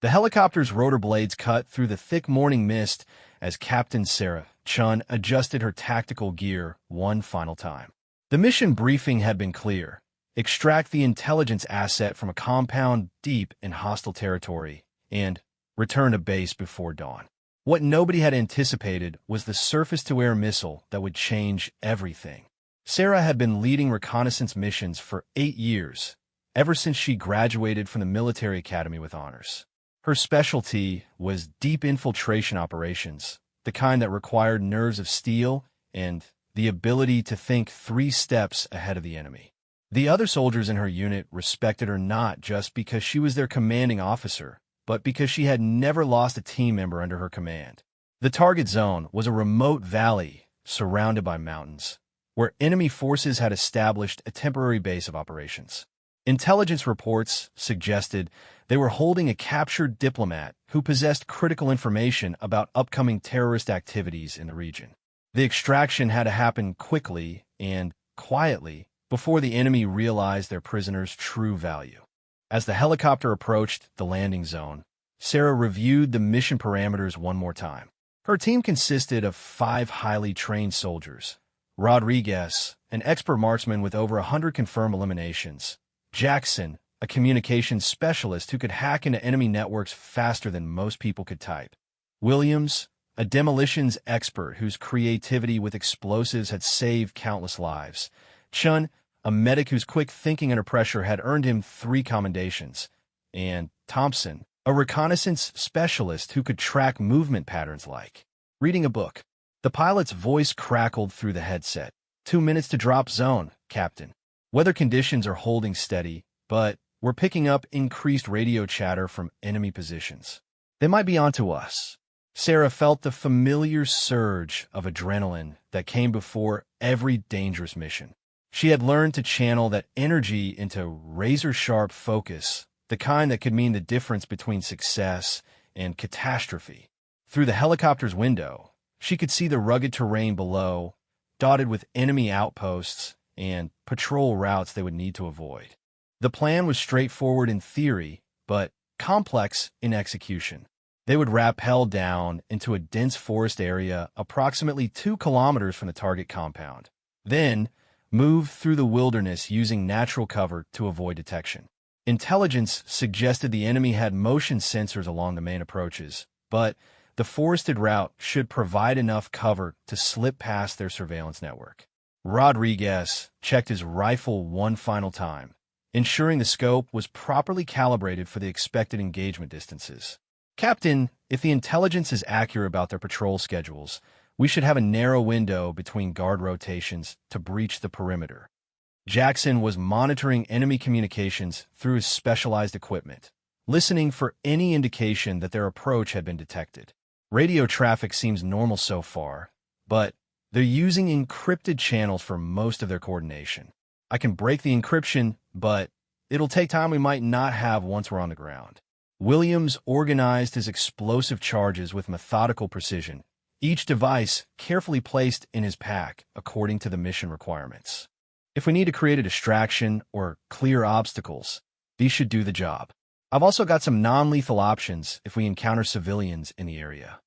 The helicopter's rotor blades cut through the thick morning mist as Captain Sarah Chun adjusted her tactical gear one final time. The mission briefing had been clear. Extract the intelligence asset from a compound deep in hostile territory and return to base before dawn. What nobody had anticipated was the surface-to-air missile that would change everything. Sarah had been leading reconnaissance missions for 8 years, ever since she graduated from the military academy with honors. Her specialty was deep infiltration operations, the kind that required nerves of steel and the ability to think 3 steps ahead of the enemy. The other soldiers in her unit respected her not just because she was their commanding officer, but because she had never lost a team member under her command. The target zone was a remote valley surrounded by mountains, where enemy forces had established a temporary base of operations. Intelligence reports suggested they were holding a captured diplomat who possessed critical information about upcoming terrorist activities in the region. The extraction had to happen quickly and quietly before the enemy realized their prisoner's true value. As the helicopter approached the landing zone, Sarah reviewed the mission parameters one more time. Her team consisted of 5 highly trained soldiers: Rodriguez, an expert marksman with over 100 confirmed eliminations; Jackson, a communications specialist who could hack into enemy networks faster than most people could type; Williams, a demolitions expert whose creativity with explosives had saved countless lives; Chun, a medic whose quick thinking under pressure had earned him 3 commendations; and Thompson, a reconnaissance specialist who could track movement patterns like reading a book. The pilot's voice crackled through the headset. 2 minutes to drop zone, Captain. Weather conditions are holding steady, but we're picking up increased radio chatter from enemy positions. They might be onto us. Sarah felt the familiar surge of adrenaline that came before every dangerous mission. She had learned to channel that energy into razor-sharp focus, the kind that could mean the difference between success and catastrophe. Through the helicopter's window, she could see the rugged terrain below, dotted with enemy outposts and patrol routes they would need to avoid. The plan was straightforward in theory, but complex in execution. They would rappel down into a dense forest area approximately 2 kilometers from the target compound, then move through the wilderness using natural cover to avoid detection. Intelligence suggested the enemy had motion sensors along the main approaches, but the forested route should provide enough cover to slip past their surveillance network. Rodriguez checked his rifle one final time, ensuring the scope was properly calibrated for the expected engagement distances. Captain, if the intelligence is accurate about their patrol schedules, we should have a narrow window between guard rotations to breach the perimeter. Jackson was monitoring enemy communications through his specialized equipment, listening for any indication that their approach had been detected. Radio traffic seems normal so far, but they're using encrypted channels for most of their coordination. I can break the encryption, but it'll take time we might not have once we're on the ground. Williams organized his explosive charges with methodical precision, each device carefully placed in his pack according to the mission requirements. If we need to create a distraction or clear obstacles, these should do the job. I've also got some non-lethal options if we encounter civilians in the area.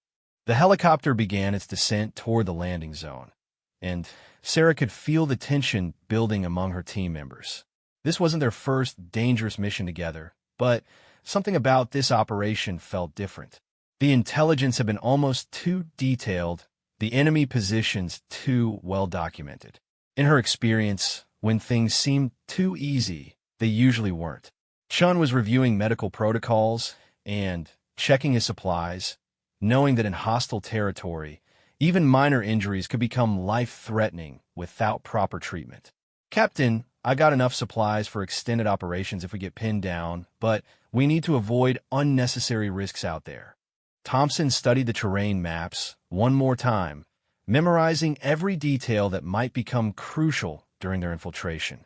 The helicopter began its descent toward the landing zone, and Sarah could feel the tension building among her team members. This wasn't their first dangerous mission together, but something about this operation felt different. The intelligence had been almost too detailed, the enemy positions too well documented. In her experience, when things seemed too easy, they usually weren't. Chun was reviewing medical protocols and checking his supplies, knowing that in hostile territory, even minor injuries could become life-threatening without proper treatment. Captain, I got enough supplies for extended operations if we get pinned down, but we need to avoid unnecessary risks out there. Thompson studied the terrain maps one more time, memorizing every detail that might become crucial during their infiltration.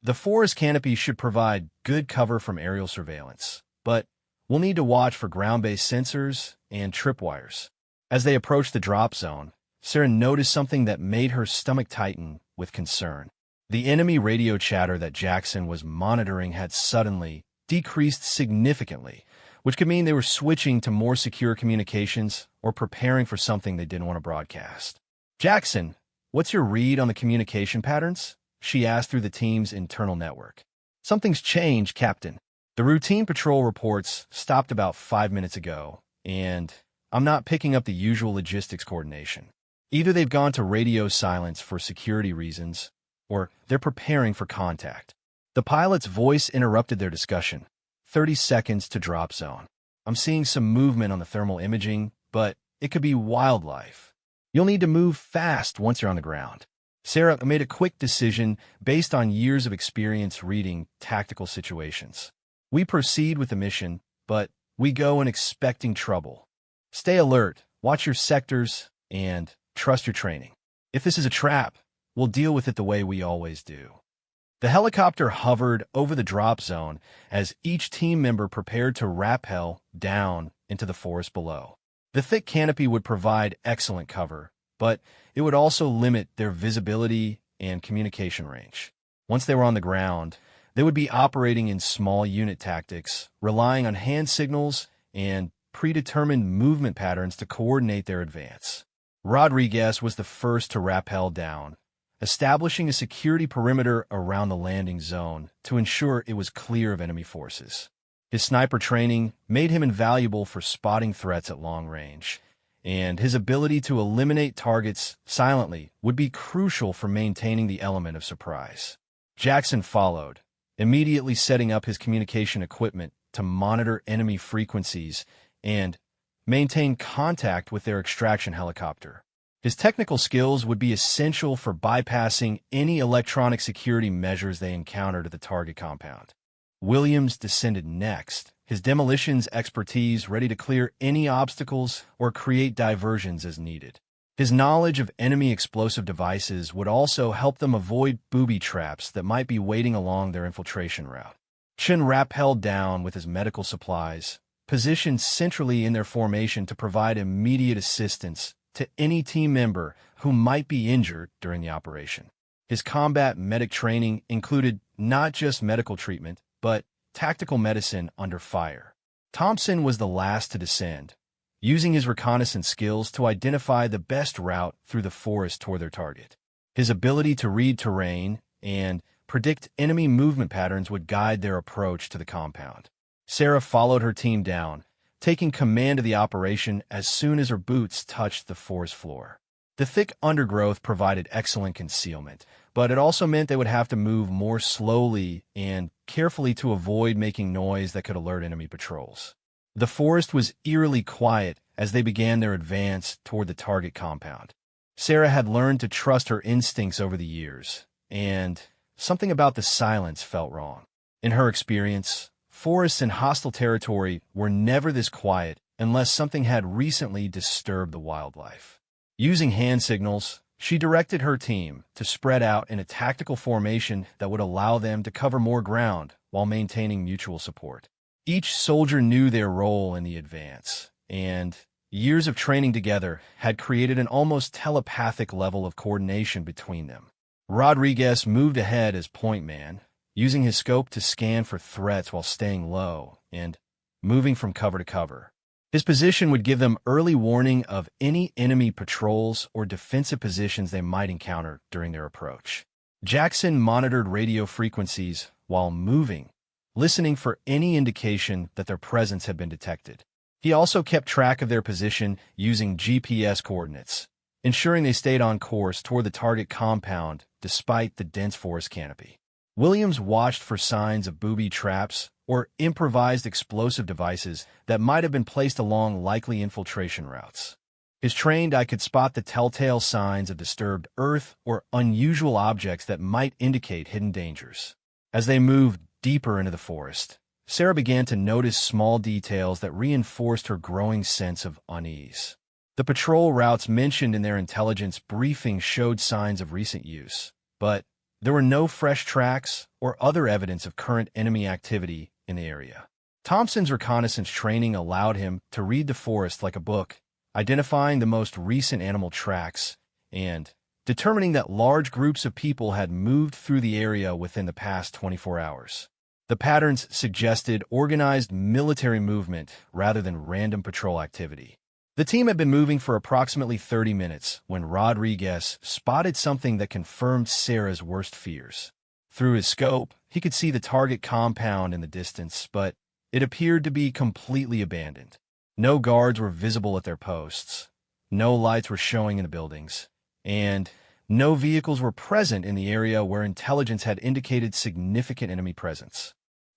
The forest canopy should provide good cover from aerial surveillance, but we'll need to watch for ground-based sensors and tripwires. As they approached the drop zone, Sarah noticed something that made her stomach tighten with concern. The enemy radio chatter that Jackson was monitoring had suddenly decreased significantly, which could mean they were switching to more secure communications or preparing for something they didn't want to broadcast. "Jackson, what's your read on the communication patterns?" she asked through the team's internal network. "Something's changed, Captain. The routine patrol reports stopped about 5 minutes ago, and I'm not picking up the usual logistics coordination. Either they've gone to radio silence for security reasons, or they're preparing for contact." The pilot's voice interrupted their discussion. 30 seconds to drop zone. "I'm seeing some movement on the thermal imaging, but it could be wildlife. You'll need to move fast once you're on the ground." Sarah made a quick decision based on years of experience reading tactical situations. "We proceed with the mission, but we go in expecting trouble. Stay alert, watch your sectors, and trust your training. If this is a trap, we'll deal with it the way we always do." The helicopter hovered over the drop zone as each team member prepared to rappel down into the forest below. The thick canopy would provide excellent cover, but it would also limit their visibility and communication range. Once they were on the ground, they would be operating in small unit tactics, relying on hand signals and predetermined movement patterns to coordinate their advance. Rodriguez was the first to rappel down, establishing a security perimeter around the landing zone to ensure it was clear of enemy forces. His sniper training made him invaluable for spotting threats at long range, and his ability to eliminate targets silently would be crucial for maintaining the element of surprise. Jackson followed, immediately setting up his communication equipment to monitor enemy frequencies and maintain contact with their extraction helicopter. His technical skills would be essential for bypassing any electronic security measures they encountered at the target compound. Williams descended next, his demolitions expertise ready to clear any obstacles or create diversions as needed. His knowledge of enemy explosive devices would also help them avoid booby traps that might be waiting along their infiltration route. Chen rappelled down with his medical supplies, positioned centrally in their formation to provide immediate assistance to any team member who might be injured during the operation. His combat medic training included not just medical treatment, but tactical medicine under fire. Thompson was the last to descend, using his reconnaissance skills to identify the best route through the forest toward their target. His ability to read terrain and predict enemy movement patterns would guide their approach to the compound. Sarah followed her team down, taking command of the operation as soon as her boots touched the forest floor. The thick undergrowth provided excellent concealment, but it also meant they would have to move more slowly and carefully to avoid making noise that could alert enemy patrols. The forest was eerily quiet as they began their advance toward the target compound. Sarah had learned to trust her instincts over the years, and something about the silence felt wrong. In her experience, forests in hostile territory were never this quiet unless something had recently disturbed the wildlife. Using hand signals, she directed her team to spread out in a tactical formation that would allow them to cover more ground while maintaining mutual support. Each soldier knew their role in the advance, and years of training together had created an almost telepathic level of coordination between them. Rodriguez moved ahead as point man, using his scope to scan for threats while staying low and moving from cover to cover. His position would give them early warning of any enemy patrols or defensive positions they might encounter during their approach. Jackson monitored radio frequencies while moving, listening for any indication that their presence had been detected. He also kept track of their position using GPS coordinates, ensuring they stayed on course toward the target compound despite the dense forest canopy. Williams watched for signs of booby traps or improvised explosive devices that might have been placed along likely infiltration routes. His trained eye could spot the telltale signs of disturbed earth or unusual objects that might indicate hidden dangers. As they moved deeper into the forest, Sarah began to notice small details that reinforced her growing sense of unease. The patrol routes mentioned in their intelligence briefing showed signs of recent use, but there were no fresh tracks or other evidence of current enemy activity in the area. Thompson's reconnaissance training allowed him to read the forest like a book, identifying the most recent animal tracks and determining that large groups of people had moved through the area within the past 24 hours. The patterns suggested organized military movement rather than random patrol activity. The team had been moving for approximately 30 minutes when Rodriguez spotted something that confirmed Sarah's worst fears. Through his scope, he could see the target compound in the distance, but it appeared to be completely abandoned. No guards were visible at their posts, no lights were showing in the buildings, and no vehicles were present in the area where intelligence had indicated significant enemy presence.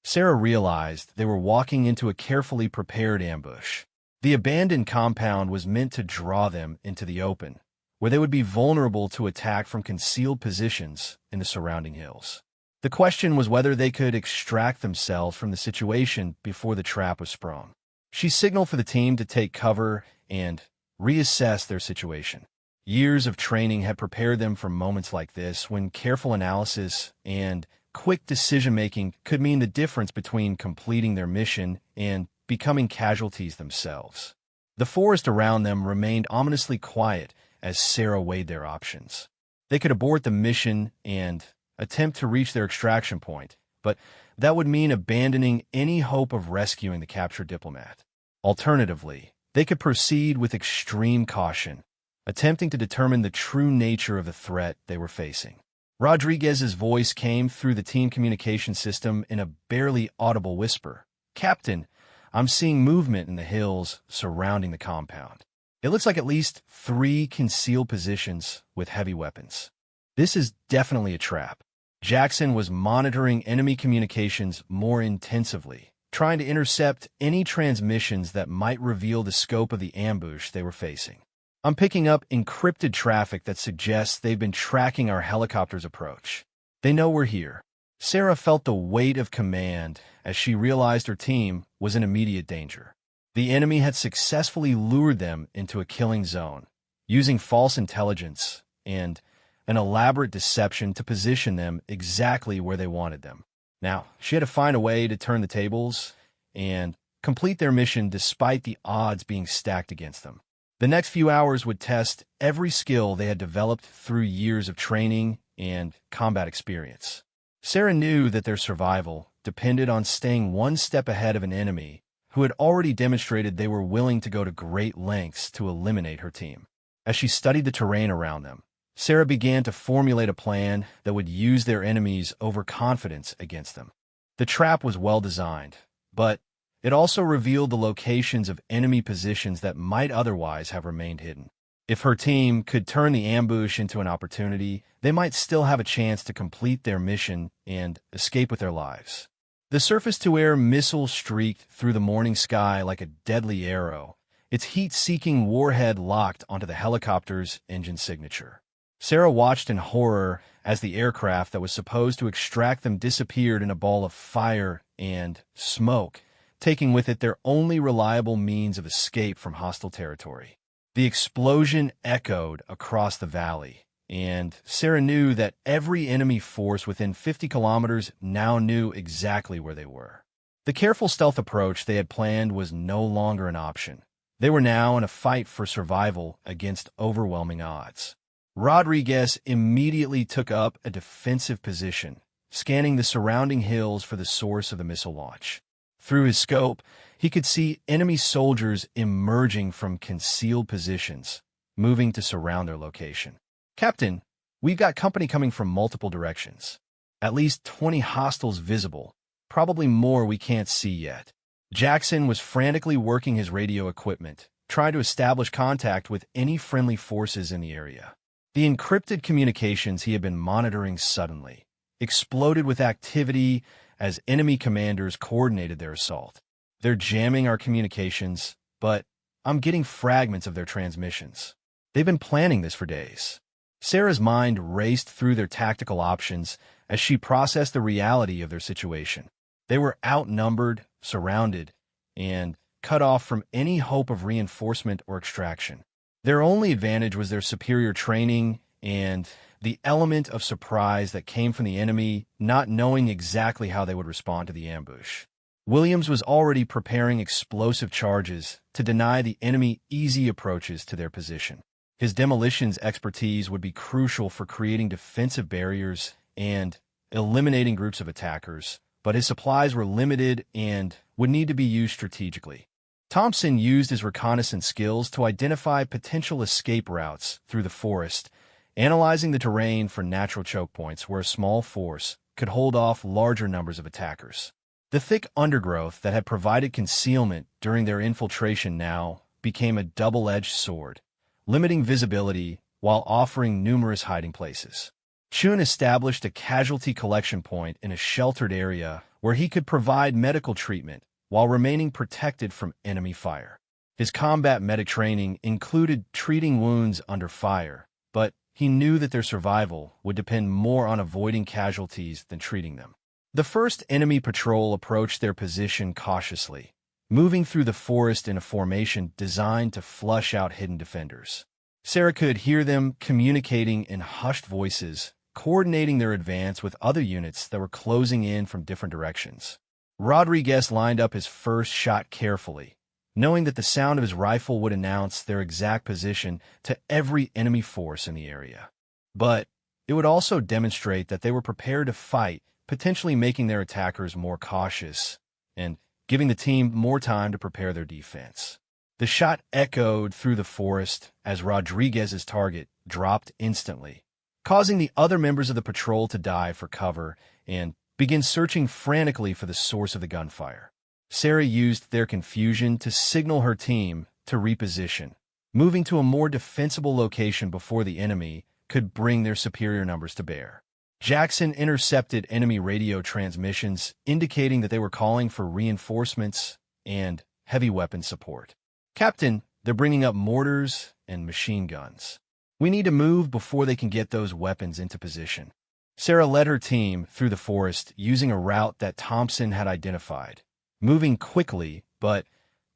Sarah realized they were walking into a carefully prepared ambush. The abandoned compound was meant to draw them into the open, where they would be vulnerable to attack from concealed positions in the surrounding hills. The question was whether they could extract themselves from the situation before the trap was sprung. She signaled for the team to take cover and reassess their situation. Years of training had prepared them for moments like this, when careful analysis and quick decision-making could mean the difference between completing their mission and becoming casualties themselves. The forest around them remained ominously quiet as Sarah weighed their options. They could abort the mission and attempt to reach their extraction point, but that would mean abandoning any hope of rescuing the captured diplomat. Alternatively, they could proceed with extreme caution, attempting to determine the true nature of the threat they were facing. Rodriguez's voice came through the team communication system in a barely audible whisper. "Captain, I'm seeing movement in the hills surrounding the compound. It looks like at least 3 concealed positions with heavy weapons. This is definitely a trap." Jackson was monitoring enemy communications more intensively, trying to intercept any transmissions that might reveal the scope of the ambush they were facing. "I'm picking up encrypted traffic that suggests they've been tracking our helicopter's approach. They know we're here." Sarah felt the weight of command as she realized her team was in immediate danger. The enemy had successfully lured them into a killing zone, using false intelligence and an elaborate deception to position them exactly where they wanted them. Now, she had to find a way to turn the tables and complete their mission despite the odds being stacked against them. The next few hours would test every skill they had developed through years of training and combat experience. Sarah knew that their survival depended on staying one step ahead of an enemy who had already demonstrated they were willing to go to great lengths to eliminate her team. As she studied the terrain around them, Sarah began to formulate a plan that would use their enemies' overconfidence against them. The trap was well designed, but it also revealed the locations of enemy positions that might otherwise have remained hidden. If her team could turn the ambush into an opportunity, they might still have a chance to complete their mission and escape with their lives. The surface-to-air missile streaked through the morning sky like a deadly arrow, its heat-seeking warhead locked onto the helicopter's engine signature. Sarah watched in horror as the aircraft that was supposed to extract them disappeared in a ball of fire and smoke, taking with it their only reliable means of escape from hostile territory. The explosion echoed across the valley, and Sarah knew that every enemy force within 50 kilometers now knew exactly where they were. The careful stealth approach they had planned was no longer an option. They were now in a fight for survival against overwhelming odds. Rodriguez immediately took up a defensive position, scanning the surrounding hills for the source of the missile launch. Through his scope, he could see enemy soldiers emerging from concealed positions, moving to surround their location. "Captain, we've got company coming from multiple directions. At least 20 hostiles visible, probably more we can't see yet." Jackson was frantically working his radio equipment, trying to establish contact with any friendly forces in the area. The encrypted communications he had been monitoring suddenly exploded with activity as enemy commanders coordinated their assault. "They're jamming our communications, but I'm getting fragments of their transmissions. They've been planning this for days." Sarah's mind raced through their tactical options as she processed the reality of their situation. They were outnumbered, surrounded, and cut off from any hope of reinforcement or extraction. Their only advantage was their superior training and the element of surprise that came from the enemy not knowing exactly how they would respond to the ambush. Williams was already preparing explosive charges to deny the enemy easy approaches to their position. His demolitions expertise would be crucial for creating defensive barriers and eliminating groups of attackers, but his supplies were limited and would need to be used strategically. Thompson used his reconnaissance skills to identify potential escape routes through the forest, analyzing the terrain for natural choke points where a small force could hold off larger numbers of attackers. The thick undergrowth that had provided concealment during their infiltration now became a double-edged sword, limiting visibility while offering numerous hiding places. Chun established a casualty collection point in a sheltered area where he could provide medical treatment while remaining protected from enemy fire. His combat medic training included treating wounds under fire, but he knew that their survival would depend more on avoiding casualties than treating them. The first enemy patrol approached their position cautiously, moving through the forest in a formation designed to flush out hidden defenders. Sarah could hear them communicating in hushed voices, coordinating their advance with other units that were closing in from different directions. Rodriguez lined up his first shot carefully, knowing that the sound of his rifle would announce their exact position to every enemy force in the area. But it would also demonstrate that they were prepared to fight, potentially making their attackers more cautious and giving the team more time to prepare their defense. The shot echoed through the forest as Rodriguez's target dropped instantly, causing the other members of the patrol to dive for cover and begin searching frantically for the source of the gunfire. Sarah used their confusion to signal her team to reposition, moving to a more defensible location before the enemy could bring their superior numbers to bear. Jackson intercepted enemy radio transmissions, indicating that they were calling for reinforcements and heavy weapon support. "Captain, they're bringing up mortars and machine guns. We need to move before they can get those weapons into position." Sarah led her team through the forest using a route that Thompson had identified, moving quickly but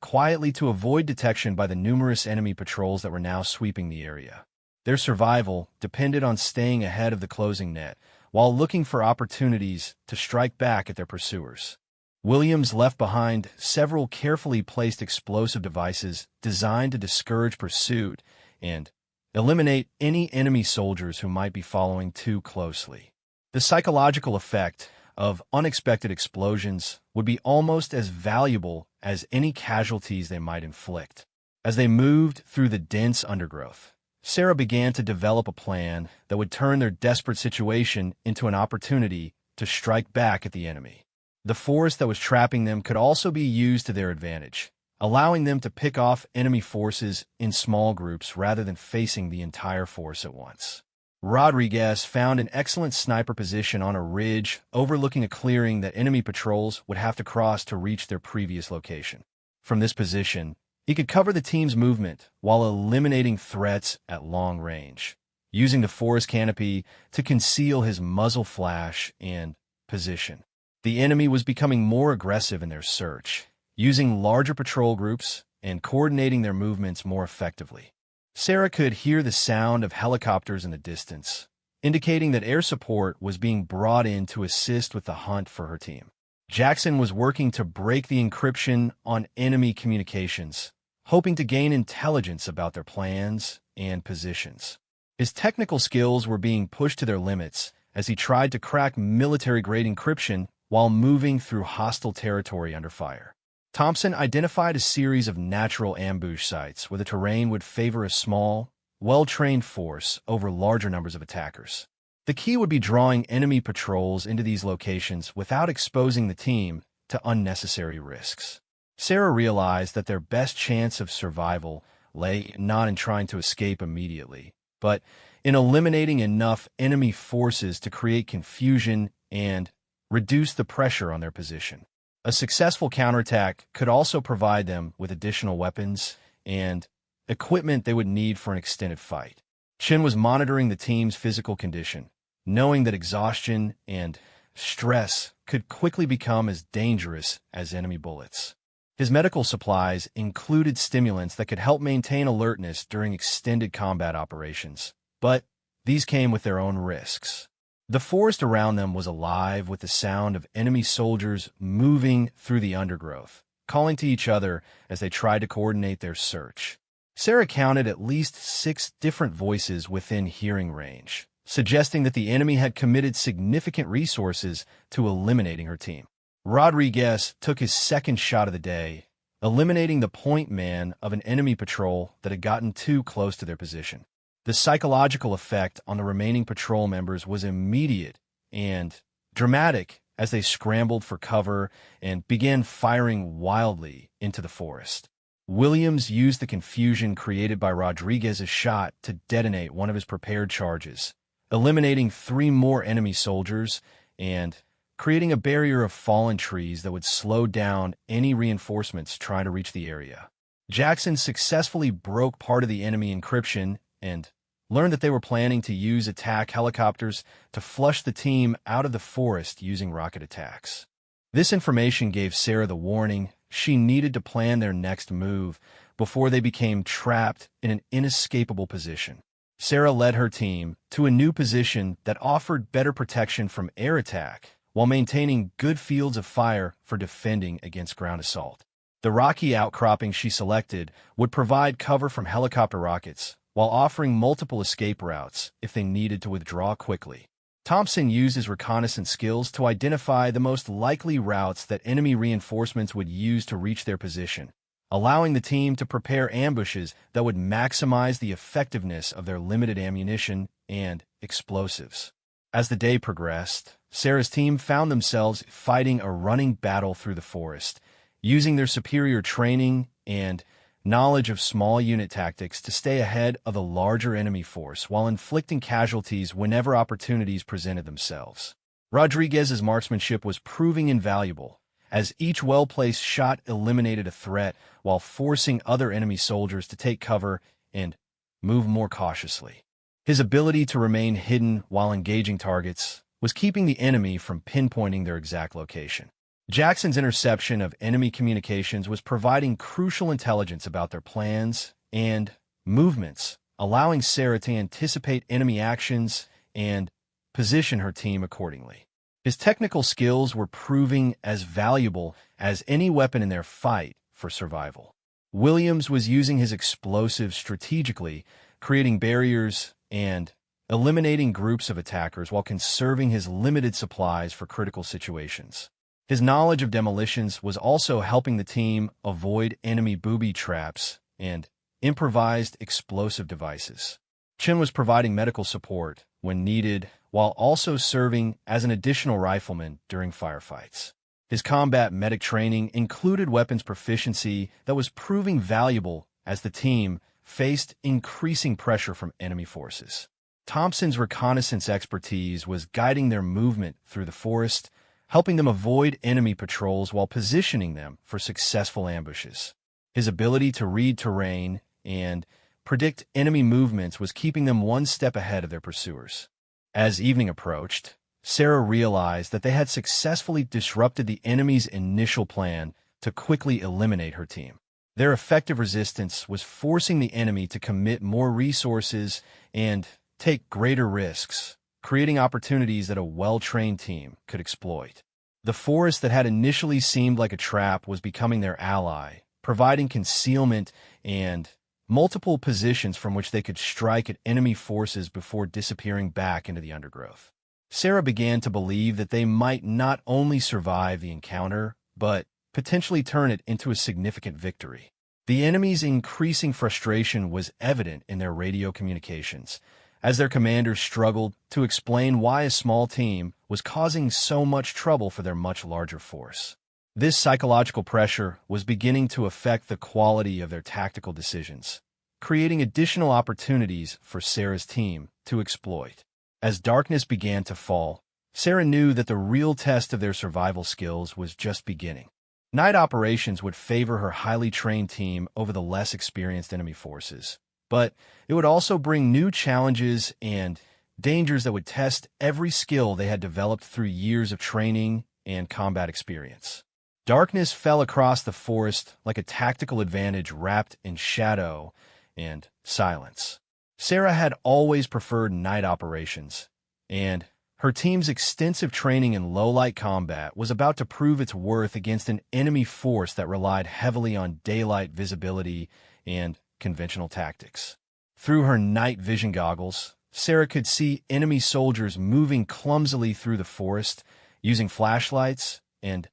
quietly to avoid detection by the numerous enemy patrols that were now sweeping the area. Their survival depended on staying ahead of the closing net while looking for opportunities to strike back at their pursuers. Williams left behind several carefully placed explosive devices designed to discourage pursuit and eliminate any enemy soldiers who might be following too closely. The psychological effect of unexpected explosions would be almost as valuable as any casualties they might inflict. As they moved through the dense undergrowth, Sarah began to develop a plan that would turn their desperate situation into an opportunity to strike back at the enemy. The forest that was trapping them could also be used to their advantage, allowing them to pick off enemy forces in small groups rather than facing the entire force at once. Rodriguez found an excellent sniper position on a ridge overlooking a clearing that enemy patrols would have to cross to reach their previous location. From this position, he could cover the team's movement while eliminating threats at long range, using the forest canopy to conceal his muzzle flash and position. The enemy was becoming more aggressive in their search, using larger patrol groups and coordinating their movements more effectively. Sarah could hear the sound of helicopters in the distance, indicating that air support was being brought in to assist with the hunt for her team. Jackson was working to break the encryption on enemy communications, hoping to gain intelligence about their plans and positions. His technical skills were being pushed to their limits as he tried to crack military-grade encryption while moving through hostile territory under fire. Thompson identified a series of natural ambush sites where the terrain would favor a small, well-trained force over larger numbers of attackers. The key would be drawing enemy patrols into these locations without exposing the team to unnecessary risks. Sarah realized that their best chance of survival lay not in trying to escape immediately, but in eliminating enough enemy forces to create confusion and reduce the pressure on their position. A successful counterattack could also provide them with additional weapons and equipment they would need for an extended fight. Chin was monitoring the team's physical condition, knowing that exhaustion and stress could quickly become as dangerous as enemy bullets. His medical supplies included stimulants that could help maintain alertness during extended combat operations, but these came with their own risks. The forest around them was alive with the sound of enemy soldiers moving through the undergrowth, calling to each other as they tried to coordinate their search. Sarah counted at least 6 different voices within hearing range, suggesting that the enemy had committed significant resources to eliminating her team. Rodriguez took his second shot of the day, eliminating the point man of an enemy patrol that had gotten too close to their position. The psychological effect on the remaining patrol members was immediate and dramatic as they scrambled for cover and began firing wildly into the forest. Williams used the confusion created by Rodriguez's shot to detonate one of his prepared charges, eliminating 3 more enemy soldiers and creating a barrier of fallen trees that would slow down any reinforcements trying to reach the area. Jackson successfully broke part of the enemy encryption and learned that they were planning to use attack helicopters to flush the team out of the forest using rocket attacks. This information gave Sarah the warning she needed to plan their next move before they became trapped in an inescapable position. Sarah led her team to a new position that offered better protection from air attack while maintaining good fields of fire for defending against ground assault. The rocky outcropping she selected would provide cover from helicopter rockets while offering multiple escape routes if they needed to withdraw quickly. Thompson used his reconnaissance skills to identify the most likely routes that enemy reinforcements would use to reach their position, allowing the team to prepare ambushes that would maximize the effectiveness of their limited ammunition and explosives. As the day progressed, Sarah's team found themselves fighting a running battle through the forest, using their superior training and knowledge of small unit tactics to stay ahead of the larger enemy force while inflicting casualties whenever opportunities presented themselves. Rodriguez's marksmanship was proving invaluable, as each well-placed shot eliminated a threat while forcing other enemy soldiers to take cover and move more cautiously. His ability to remain hidden while engaging targets was keeping the enemy from pinpointing their exact location. Jackson's interception of enemy communications was providing crucial intelligence about their plans and movements, allowing Sarah to anticipate enemy actions and position her team accordingly. His technical skills were proving as valuable as any weapon in their fight for survival. Williams was using his explosives strategically, creating barriers and eliminating groups of attackers while conserving his limited supplies for critical situations. His knowledge of demolitions was also helping the team avoid enemy booby traps and improvised explosive devices. Chen was providing medical support when needed, while also serving as an additional rifleman during firefights. His combat medic training included weapons proficiency that was proving valuable as the team faced increasing pressure from enemy forces. Thompson's reconnaissance expertise was guiding their movement through the forest, helping them avoid enemy patrols while positioning them for successful ambushes. His ability to read terrain and predict enemy movements was keeping them one step ahead of their pursuers. As evening approached, Sarah realized that they had successfully disrupted the enemy's initial plan to quickly eliminate her team. Their effective resistance was forcing the enemy to commit more resources and take greater risks, creating opportunities that a well-trained team could exploit. The forest that had initially seemed like a trap was becoming their ally, providing concealment and multiple positions from which they could strike at enemy forces before disappearing back into the undergrowth. Sarah began to believe that they might not only survive the encounter, but potentially turn it into a significant victory. The enemy's increasing frustration was evident in their radio communications, as their commanders struggled to explain why a small team was causing so much trouble for their much larger force. This psychological pressure was beginning to affect the quality of their tactical decisions, creating additional opportunities for Sarah's team to exploit. As darkness began to fall, Sarah knew that the real test of their survival skills was just beginning. Night operations would favor her highly trained team over the less experienced enemy forces, but it would also bring new challenges and dangers that would test every skill they had developed through years of training and combat experience. Darkness fell across the forest like a tactical advantage wrapped in shadow and silence. Sarah had always preferred night operations, and her team's extensive training in low-light combat was about to prove its worth against an enemy force that relied heavily on daylight visibility and conventional tactics. Through her night vision goggles, Sarah could see enemy soldiers moving clumsily through the forest, using flashlights and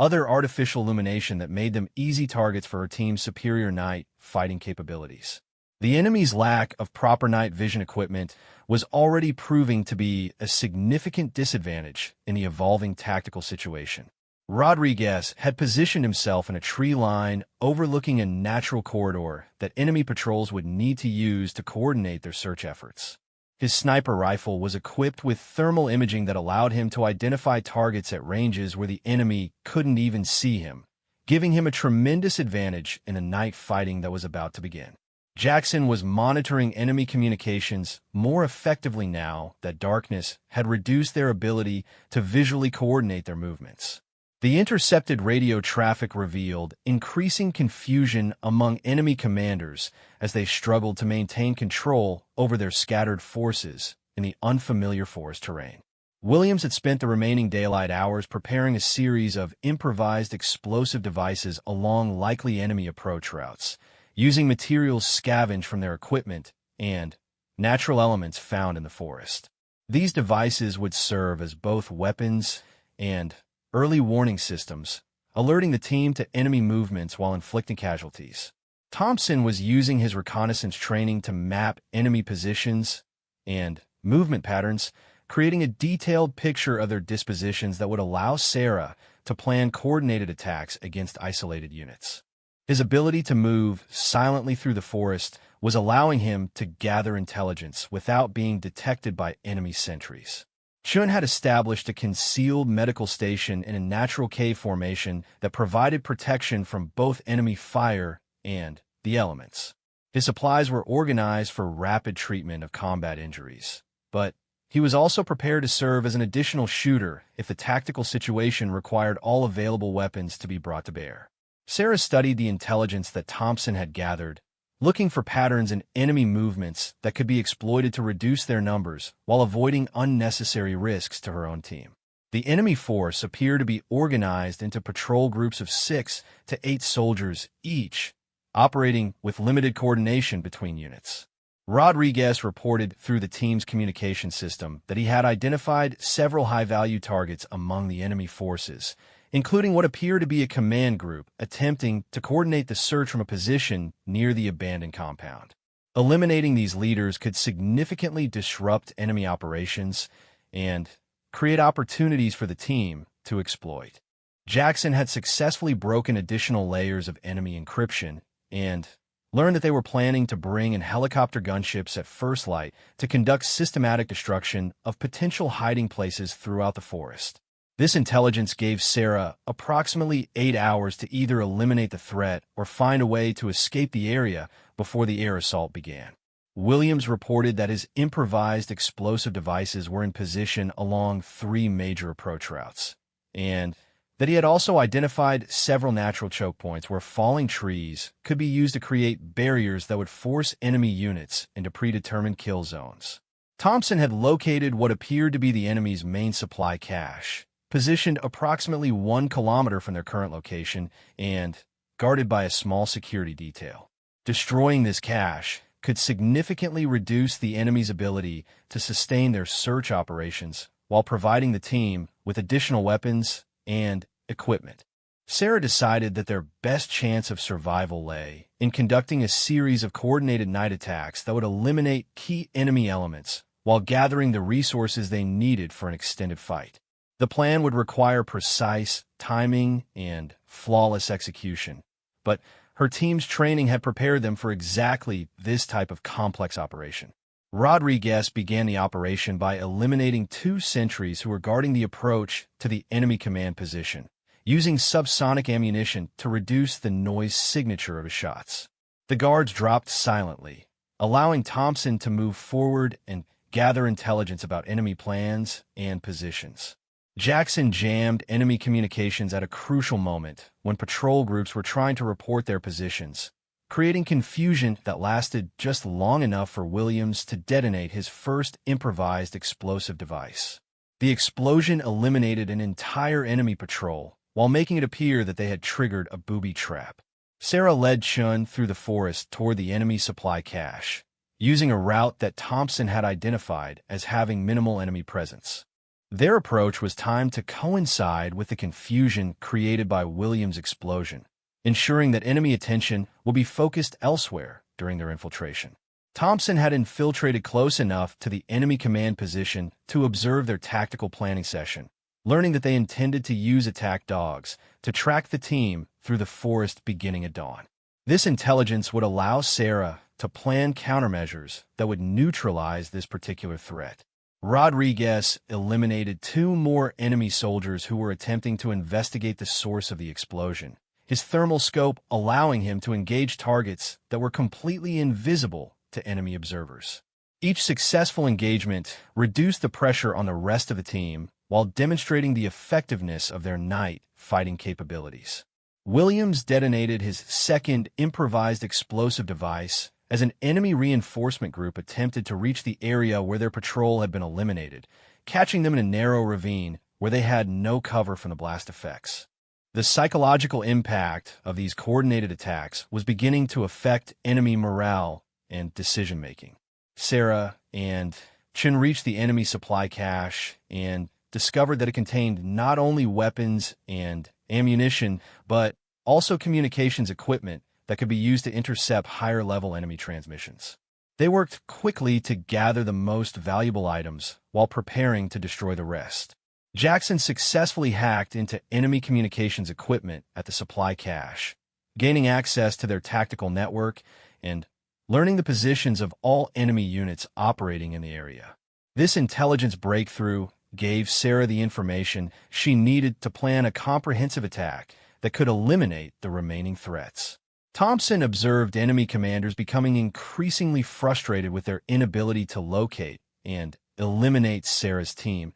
other artificial illumination that made them easy targets for her team's superior night fighting capabilities. The enemy's lack of proper night vision equipment was already proving to be a significant disadvantage in the evolving tactical situation. Rodriguez had positioned himself in a tree line overlooking a natural corridor that enemy patrols would need to use to coordinate their search efforts. His sniper rifle was equipped with thermal imaging that allowed him to identify targets at ranges where the enemy couldn't even see him, giving him a tremendous advantage in the night fighting that was about to begin. Jackson was monitoring enemy communications more effectively now that darkness had reduced their ability to visually coordinate their movements. The intercepted radio traffic revealed increasing confusion among enemy commanders as they struggled to maintain control over their scattered forces in the unfamiliar forest terrain. Williams had spent the remaining daylight hours preparing a series of improvised explosive devices along likely enemy approach routes, using materials scavenged from their equipment and natural elements found in the forest. These devices would serve as both weapons and early warning systems, alerting the team to enemy movements while inflicting casualties. Thompson was using his reconnaissance training to map enemy positions and movement patterns, creating a detailed picture of their dispositions that would allow Sarah to plan coordinated attacks against isolated units. His ability to move silently through the forest was allowing him to gather intelligence without being detected by enemy sentries. Chun had established a concealed medical station in a natural cave formation that provided protection from both enemy fire and the elements. His supplies were organized for rapid treatment of combat injuries, but he was also prepared to serve as an additional shooter if the tactical situation required all available weapons to be brought to bear. Sarah studied the intelligence that Thompson had gathered, looking for patterns in enemy movements that could be exploited to reduce their numbers while avoiding unnecessary risks to her own team. The enemy force appeared to be organized into patrol groups of 6 to 8 soldiers each, operating with limited coordination between units. Rodriguez reported through the team's communication system that he had identified several high-value targets among the enemy forces, including what appeared to be a command group attempting to coordinate the search from a position near the abandoned compound. Eliminating these leaders could significantly disrupt enemy operations and create opportunities for the team to exploit. Jackson had successfully broken additional layers of enemy encryption and learned that they were planning to bring in helicopter gunships at first light to conduct systematic destruction of potential hiding places throughout the forest. This intelligence gave Sarah approximately 8 hours to either eliminate the threat or find a way to escape the area before the air assault began. Williams reported that his improvised explosive devices were in position along 3 major approach routes, and that he had also identified several natural choke points where falling trees could be used to create barriers that would force enemy units into predetermined kill zones. Thompson had located what appeared to be the enemy's main supply cache, positioned approximately 1 kilometer from their current location and guarded by a small security detail. Destroying this cache could significantly reduce the enemy's ability to sustain their search operations while providing the team with additional weapons and equipment. Sarah decided that their best chance of survival lay in conducting a series of coordinated night attacks that would eliminate key enemy elements while gathering the resources they needed for an extended fight. The plan would require precise timing and flawless execution, but her team's training had prepared them for exactly this type of complex operation. Rodriguez began the operation by eliminating 2 sentries who were guarding the approach to the enemy command position, using subsonic ammunition to reduce the noise signature of his shots. The guards dropped silently, allowing Thompson to move forward and gather intelligence about enemy plans and positions. Jackson jammed enemy communications at a crucial moment when patrol groups were trying to report their positions, creating confusion that lasted just long enough for Williams to detonate his first improvised explosive device. The explosion eliminated an entire enemy patrol while making it appear that they had triggered a booby trap. Sarah led Chun through the forest toward the enemy supply cache, using a route that Thompson had identified as having minimal enemy presence. Their approach was timed to coincide with the confusion created by Williams' explosion, ensuring that enemy attention will be focused elsewhere during their infiltration. Thompson had infiltrated close enough to the enemy command position to observe their tactical planning session, learning that they intended to use attack dogs to track the team through the forest beginning at dawn. This intelligence would allow Sarah to plan countermeasures that would neutralize this particular threat. Rodriguez eliminated 2 more enemy soldiers who were attempting to investigate the source of the explosion, his thermal scope allowing him to engage targets that were completely invisible to enemy observers. Each successful engagement reduced the pressure on the rest of the team while demonstrating the effectiveness of their night fighting capabilities. Williams detonated his second improvised explosive device as an enemy reinforcement group attempted to reach the area where their patrol had been eliminated, catching them in a narrow ravine where they had no cover from the blast effects. The psychological impact of these coordinated attacks was beginning to affect enemy morale and decision-making. Sarah and Chen reached the enemy supply cache and discovered that it contained not only weapons and ammunition, but also communications equipment that could be used to intercept higher-level enemy transmissions. They worked quickly to gather the most valuable items while preparing to destroy the rest. Jackson successfully hacked into enemy communications equipment at the supply cache, gaining access to their tactical network and learning the positions of all enemy units operating in the area. This intelligence breakthrough gave Sarah the information she needed to plan a comprehensive attack that could eliminate the remaining threats. Thompson observed enemy commanders becoming increasingly frustrated with their inability to locate and eliminate Sarah's team,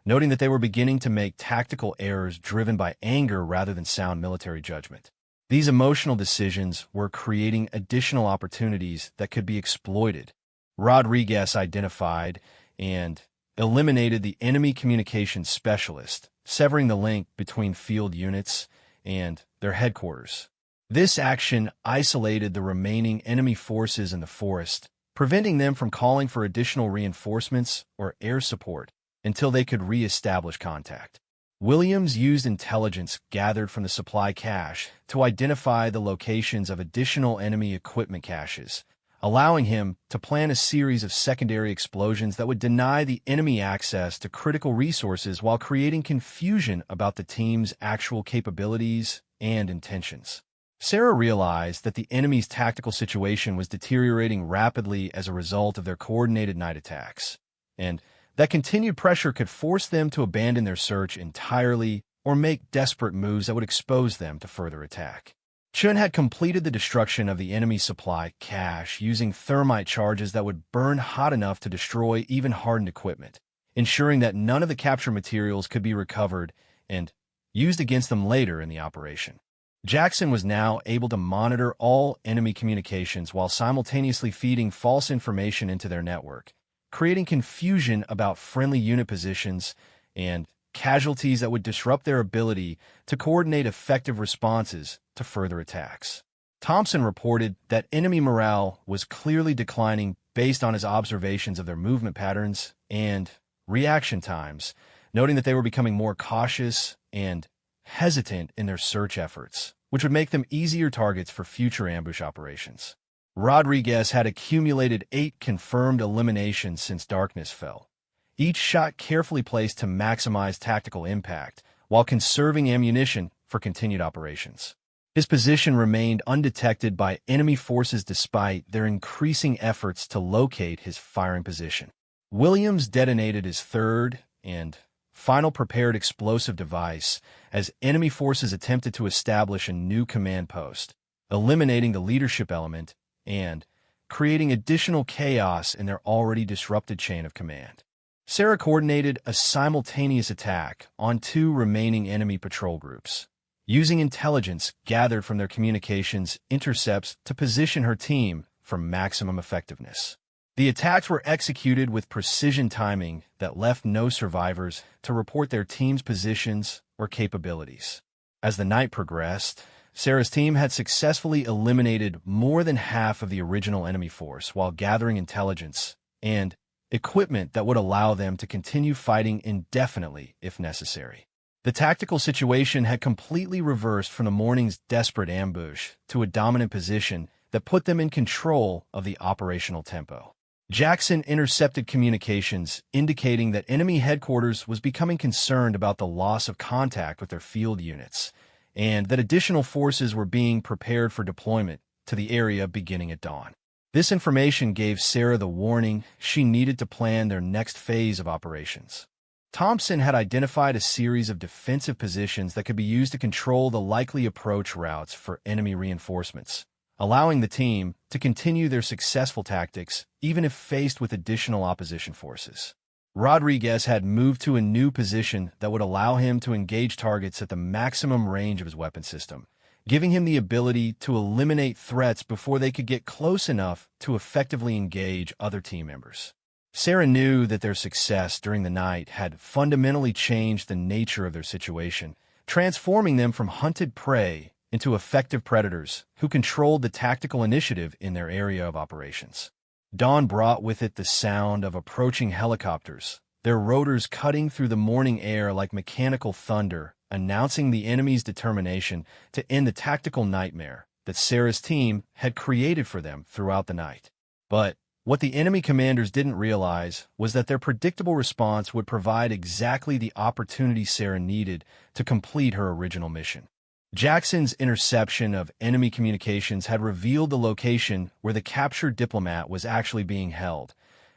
noting that they were beginning to make tactical errors driven by anger rather than sound military judgment. These emotional decisions were creating additional opportunities that could be exploited. Rodriguez identified and eliminated the enemy communications specialist, severing the link between field units and their headquarters. This action isolated the remaining enemy forces in the forest, preventing them from calling for additional reinforcements or air support until they could re-establish contact. Williams used intelligence gathered from the supply cache to identify the locations of additional enemy equipment caches, allowing him to plan a series of secondary explosions that would deny the enemy access to critical resources while creating confusion about the team's actual capabilities and intentions. Sarah realized that the enemy's tactical situation was deteriorating rapidly as a result of their coordinated night attacks, and that continued pressure could force them to abandon their search entirely or make desperate moves that would expose them to further attack. Chun had completed the destruction of the enemy supply cache using thermite charges that would burn hot enough to destroy even hardened equipment, ensuring that none of the captured materials could be recovered and used against them later in the operation. Jackson was now able to monitor all enemy communications while simultaneously feeding false information into their network, creating confusion about friendly unit positions and casualties that would disrupt their ability to coordinate effective responses to further attacks. Thompson reported that enemy morale was clearly declining based on his observations of their movement patterns and reaction times, noting that they were becoming more cautious and hesitant in their search efforts, which would make them easier targets for future ambush operations. Rodriguez had accumulated 8 confirmed eliminations since darkness fell, each shot carefully placed to maximize tactical impact while conserving ammunition for continued operations. His position remained undetected by enemy forces despite their increasing efforts to locate his firing position. Williams detonated his third and final prepared explosive device as enemy forces attempted to establish a new command post, eliminating the leadership element and creating additional chaos in their already disrupted chain of command. Sarah coordinated a simultaneous attack on 2 remaining enemy patrol groups, using intelligence gathered from their communications intercepts to position her team for maximum effectiveness. The attacks were executed with precision timing that left no survivors to report their team's positions or capabilities. As the night progressed, Sarah's team had successfully eliminated more than half of the original enemy force while gathering intelligence and equipment that would allow them to continue fighting indefinitely if necessary. The tactical situation had completely reversed from the morning's desperate ambush to a dominant position that put them in control of the operational tempo. Jackson intercepted communications, indicating that enemy headquarters was becoming concerned about the loss of contact with their field units, and that additional forces were being prepared for deployment to the area beginning at dawn. This information gave Sarah the warning she needed to plan their next phase of operations. Thompson had identified a series of defensive positions that could be used to control the likely approach routes for enemy reinforcements, allowing the team to continue their successful tactics even if faced with additional opposition forces. Rodriguez had moved to a new position that would allow him to engage targets at the maximum range of his weapon system, giving him the ability to eliminate threats before they could get close enough to effectively engage other team members. Sarah knew that their success during the night had fundamentally changed the nature of their situation, transforming them from hunted prey into effective predators who controlled the tactical initiative in their area of operations. Dawn brought with it the sound of approaching helicopters, their rotors cutting through the morning air like mechanical thunder, announcing the enemy's determination to end the tactical nightmare that Sarah's team had created for them throughout the night. But what the enemy commanders didn't realize was that their predictable response would provide exactly the opportunity Sarah needed to complete her original mission. Jackson's interception of enemy communications had revealed the location where the captured diplomat was actually being held,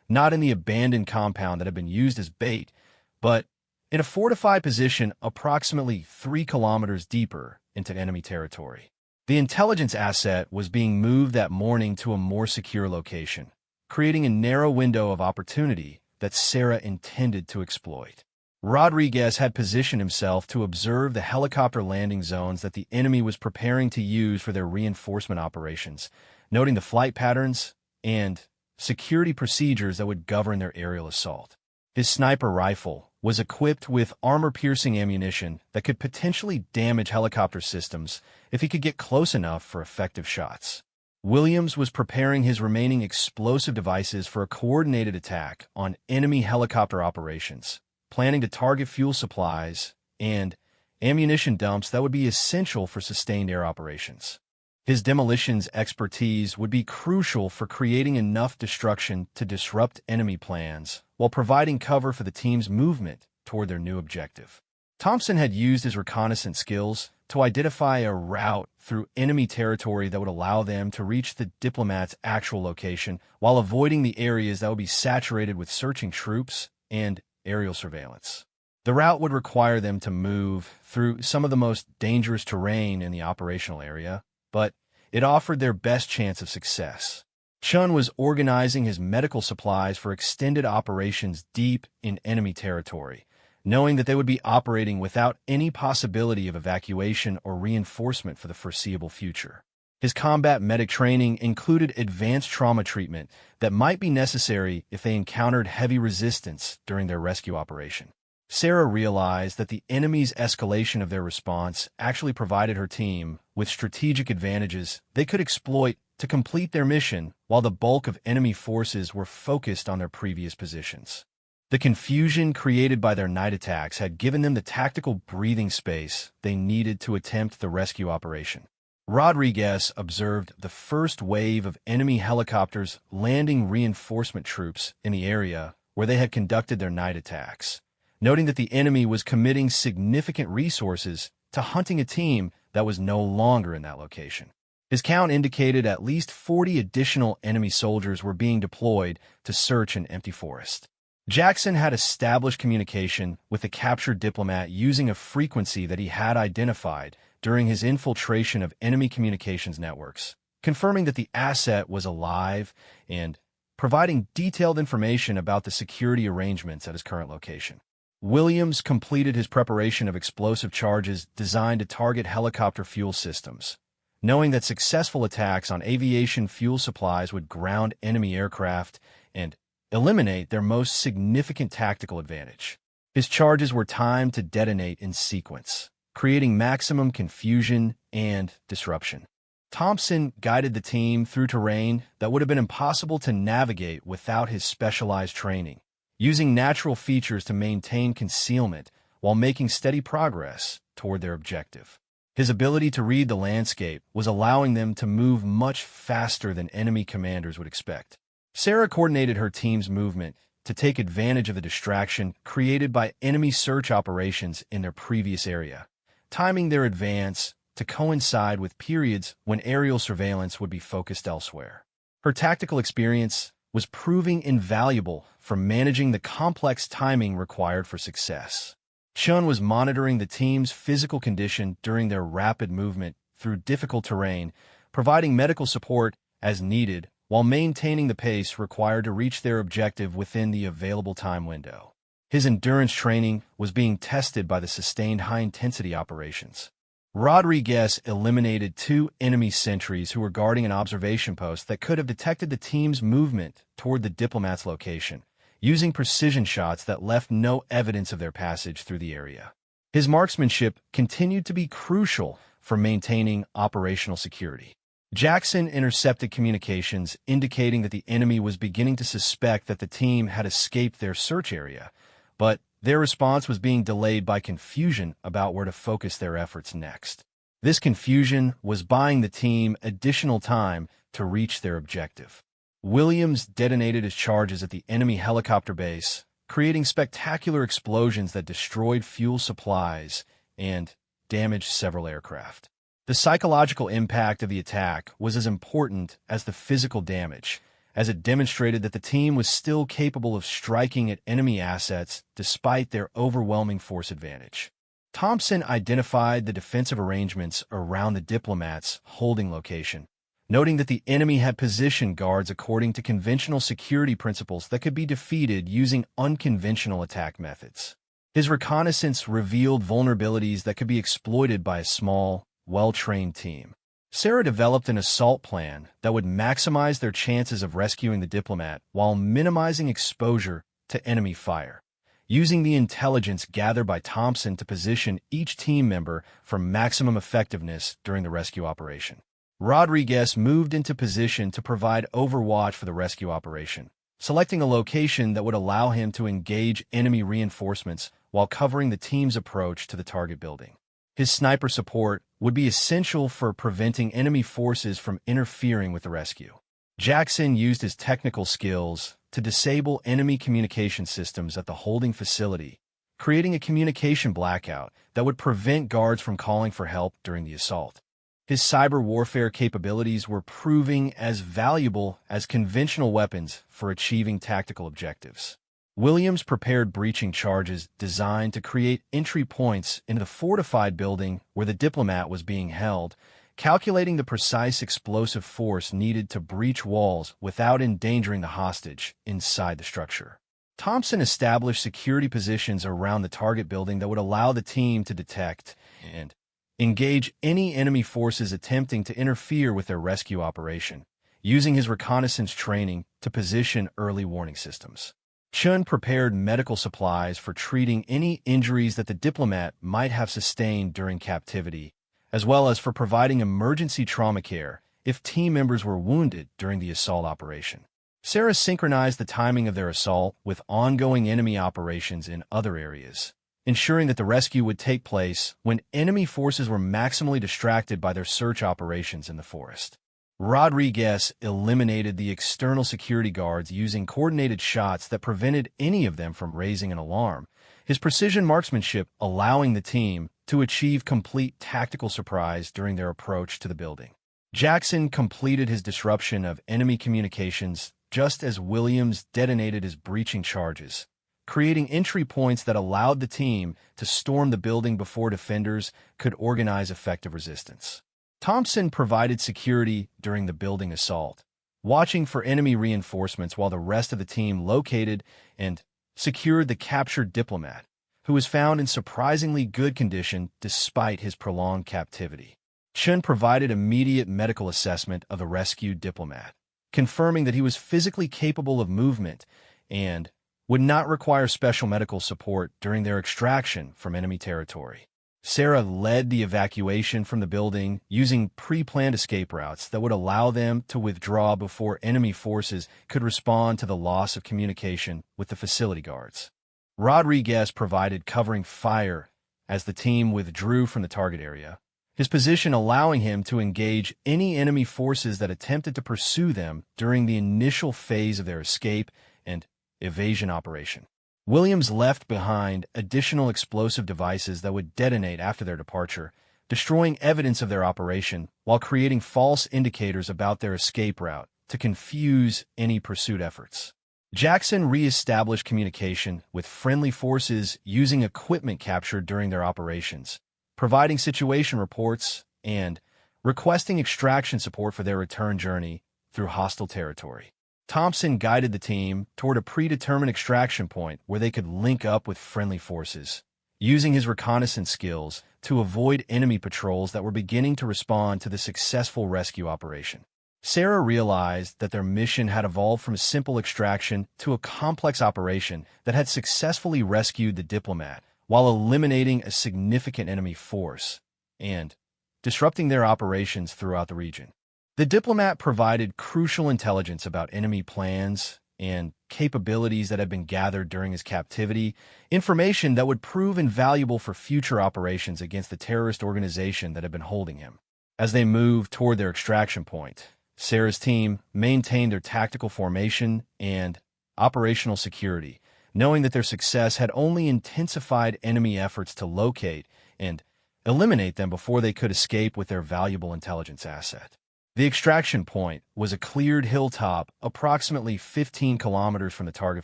not in the abandoned compound that had been used as bait, but in a fortified position approximately 3 kilometers deeper into enemy territory. The intelligence asset was being moved that morning to a more secure location, creating a narrow window of opportunity that Sarah intended to exploit. Rodriguez had positioned himself to observe the helicopter landing zones that the enemy was preparing to use for their reinforcement operations, noting the flight patterns and security procedures that would govern their aerial assault. His sniper rifle was equipped with armor-piercing ammunition that could potentially damage helicopter systems if he could get close enough for effective shots. Williams was preparing his remaining explosive devices for a coordinated attack on enemy helicopter operations, planning to target fuel supplies and ammunition dumps that would be essential for sustained air operations. His demolitions expertise would be crucial for creating enough destruction to disrupt enemy plans while providing cover for the team's movement toward their new objective. Thompson had used his reconnaissance skills to identify a route through enemy territory that would allow them to reach the diplomat's actual location while avoiding the areas that would be saturated with searching troops and aerial surveillance. The route would require them to move through some of the most dangerous terrain in the operational area, but it offered their best chance of success. Chun was organizing his medical supplies for extended operations deep in enemy territory, knowing that they would be operating without any possibility of evacuation or reinforcement for the foreseeable future. His combat medic training included advanced trauma treatment that might be necessary if they encountered heavy resistance during their rescue operation. Sarah realized that the enemy's escalation of their response actually provided her team with strategic advantages they could exploit to complete their mission while the bulk of enemy forces were focused on their previous positions. The confusion created by their night attacks had given them the tactical breathing space they needed to attempt the rescue operation. Rodriguez observed the first wave of enemy helicopters landing reinforcement troops in the area where they had conducted their night attacks, noting that the enemy was committing significant resources to hunting a team that was no longer in that location. His count indicated at least 40 additional enemy soldiers were being deployed to search an empty forest. Jackson had established communication with the captured diplomat using a frequency that he had identified during his infiltration of enemy communications networks, confirming that the asset was alive and providing detailed information about the security arrangements at his current location. Williams completed his preparation of explosive charges designed to target helicopter fuel systems, knowing that successful attacks on aviation fuel supplies would ground enemy aircraft and eliminate their most significant tactical advantage. His charges were timed to detonate in sequence, creating maximum confusion and disruption. Thompson guided the team through terrain that would have been impossible to navigate without his specialized training, using natural features to maintain concealment while making steady progress toward their objective. His ability to read the landscape was allowing them to move much faster than enemy commanders would expect. Sarah coordinated her team's movement to take advantage of the distraction created by enemy search operations in their previous area, timing their advance to coincide with periods when aerial surveillance would be focused elsewhere. Her tactical experience was proving invaluable for managing the complex timing required for success. Chun was monitoring the team's physical condition during their rapid movement through difficult terrain, providing medical support as needed while maintaining the pace required to reach their objective within the available time window. His endurance training was being tested by the sustained high-intensity operations. Rodriguez eliminated 2 enemy sentries who were guarding an observation post that could have detected the team's movement toward the diplomat's location, using precision shots that left no evidence of their passage through the area. His marksmanship continued to be crucial for maintaining operational security. Jackson intercepted communications indicating that the enemy was beginning to suspect that the team had escaped their search area, but their response was being delayed by confusion about where to focus their efforts next. This confusion was buying the team additional time to reach their objective. Williams detonated his charges at the enemy helicopter base, creating spectacular explosions that destroyed fuel supplies and damaged several aircraft. The psychological impact of the attack was as important as the physical damage, as it demonstrated that the team was still capable of striking at enemy assets despite their overwhelming force advantage. Thompson identified the defensive arrangements around the diplomat's holding location, noting that the enemy had positioned guards according to conventional security principles that could be defeated using unconventional attack methods. His reconnaissance revealed vulnerabilities that could be exploited by a small, well-trained team. Sarah developed an assault plan that would maximize their chances of rescuing the diplomat while minimizing exposure to enemy fire, using the intelligence gathered by Thompson to position each team member for maximum effectiveness during the rescue operation. Rodriguez moved into position to provide overwatch for the rescue operation, selecting a location that would allow him to engage enemy reinforcements while covering the team's approach to the target building. His sniper support would be essential for preventing enemy forces from interfering with the rescue. Jackson used his technical skills to disable enemy communication systems at the holding facility, creating a communication blackout that would prevent guards from calling for help during the assault. His cyber warfare capabilities were proving as valuable as conventional weapons for achieving tactical objectives. Williams prepared breaching charges designed to create entry points into the fortified building where the diplomat was being held, calculating the precise explosive force needed to breach walls without endangering the hostage inside the structure. Thompson established security positions around the target building that would allow the team to detect and engage any enemy forces attempting to interfere with their rescue operation, using his reconnaissance training to position early warning systems. Chun prepared medical supplies for treating any injuries that the diplomat might have sustained during captivity, as well as for providing emergency trauma care if team members were wounded during the assault operation. Sarah synchronized the timing of their assault with ongoing enemy operations in other areas, ensuring that the rescue would take place when enemy forces were maximally distracted by their search operations in the forest. Rodriguez eliminated the external security guards using coordinated shots that prevented any of them from raising an alarm, his precision marksmanship allowing the team to achieve complete tactical surprise during their approach to the building. Jackson completed his disruption of enemy communications just as Williams detonated his breaching charges, creating entry points that allowed the team to storm the building before defenders could organize effective resistance. Thompson provided security during the building assault, watching for enemy reinforcements while the rest of the team located and secured the captured diplomat, who was found in surprisingly good condition despite his prolonged captivity. Chun provided immediate medical assessment of the rescued diplomat, confirming that he was physically capable of movement and would not require special medical support during their extraction from enemy territory. Sarah led the evacuation from the building using pre-planned escape routes that would allow them to withdraw before enemy forces could respond to the loss of communication with the facility guards. Rodriguez provided covering fire as the team withdrew from the target area, his position allowing him to engage any enemy forces that attempted to pursue them during the initial phase of their escape and evasion operation. Williams left behind additional explosive devices that would detonate after their departure, destroying evidence of their operation while creating false indicators about their escape route to confuse any pursuit efforts. Jackson re-established communication with friendly forces using equipment captured during their operations, providing situation reports and requesting extraction support for their return journey through hostile territory. Thompson guided the team toward a predetermined extraction point where they could link up with friendly forces, using his reconnaissance skills to avoid enemy patrols that were beginning to respond to the successful rescue operation. Sarah realized that their mission had evolved from a simple extraction to a complex operation that had successfully rescued the diplomat while eliminating a significant enemy force and disrupting their operations throughout the region. The diplomat provided crucial intelligence about enemy plans and capabilities that had been gathered during his captivity, information that would prove invaluable for future operations against the terrorist organization that had been holding him. As they moved toward their extraction point, Sarah's team maintained their tactical formation and operational security, knowing that their success had only intensified enemy efforts to locate and eliminate them before they could escape with their valuable intelligence asset. The extraction point was a cleared hilltop approximately 15 kilometers from the target